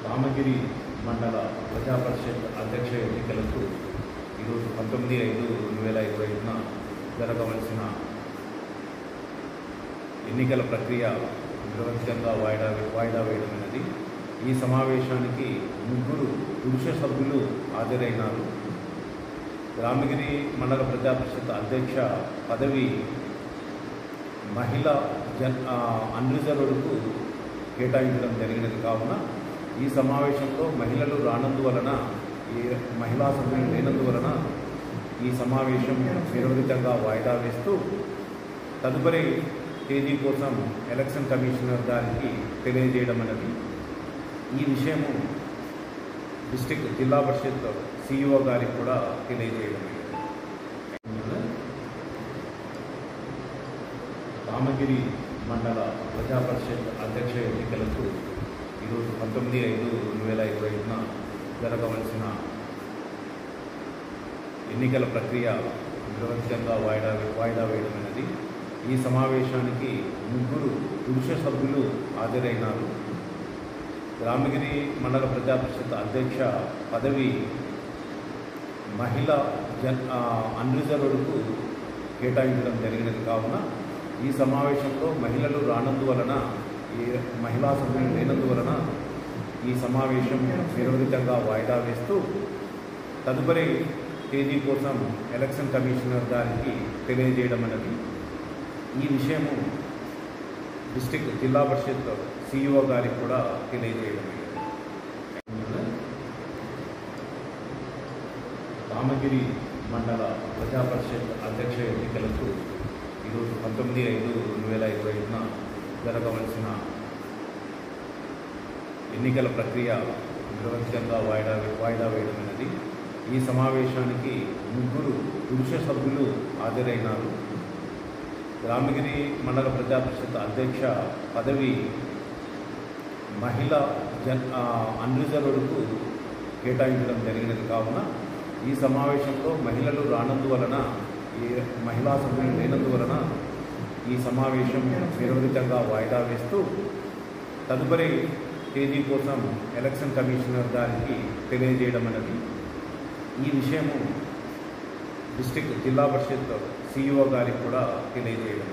రామగిరి మండల ప్రజా పరిషత్ అధ్యక్ష ఎన్నికలకు ఈరోజు 19/5/2025న జరగవలసిన ఎన్నికల ప్రక్రియ నిరవధికంగా వాయిదా వేయడమైనది. ఈ సమావేశానికి 3 పురుష సభ్యులు హాజరైనారు. రామగిరి మండల ప్రజా పరిషత్ అధ్యక్ష పదవి మహిళా అన్రిజర్వ్డ్కు కేటాయించడం జరిగినది కావున ఈ సమావేశంలో మహిళలు రానందువలన మహిళా సభ్యులు లేనందువలన ఈ సమావేశం నిరవధికంగా వాయిదా వేస్తూ తదుపరి తేదీ కోసం ఎలక్షన్ కమిషనర్ గారికి తెలియజేయడం అనేది ఈ విషయము డిస్ట్రిక్ట్ జిల్లా పరిషత్ సిఇఓ గారికి కూడా తెలియజేయడం. రామగిరి మండల ప్రజా పరిషత్ అధ్యక్ష ఎన్నికలకు ఈరోజు 19/5/2025న జరగవలసిన ఎన్నికల ప్రక్రియ నిరవధికంగా వాయిదా వేయడమైనది. ఈ సమావేశానికి 3 పురుష సభ్యులు హాజరైనారు. రామగిరి మండల ప్రజా పరిషత్ అధ్యక్ష పదవి మహిళా అన్రిజర్వ్డ్కు కేటాయించడం జరిగినది కావున ఈ సమావేశంలో మహిళలు రానందువలన మహిళా సభ్యులు లేనందువలన ఈ సమావేశం నిరవధికంగా వాయిదా వేస్తూ తదుపరి తేదీ కోసం ఎలక్షన్ కమిషనర్ గారికి తెలియజేయడం అనేది ఈ విషయము డిస్ట్రిక్ట్ జిల్లా పరిషత్ సిఇఓ గారికి కూడా తెలియజేయడం. రామగిరి మండల ప్రజా పరిషత్ అధ్యక్ష ఎన్నికలకు ఈరోజు 19/5/2025న జరగవలసిన ఎన్నికల ప్రక్రియ నిరవధికంగా వాయిదా వేయడమైనది. ఈ సమావేశానికి 3 పురుష సభ్యులు హాజరైనారు. రామగిరి మండల ప్రజా పరిషత్ అధ్యక్ష పదవి మహిళా అన్రిజర్వ్డ్కు కేటాయించడం జరిగినది కావున ఈ సమావేశంలో మహిళలు రానందువలన మహిళా సభ్యులు లేనందువలన ఈ సమావేశం నిరవధికంగా వాయిదా వేస్తూ తదుపరి తేదీ కోసం ఎలక్షన్ కమిషనర్ గారికి తెలియజేయడం అనేది ఈ విషయము డిస్ట్రిక్ట్ జిల్లా పరిషత్ సిఇఓ గారికి కూడా తెలియజేయడం.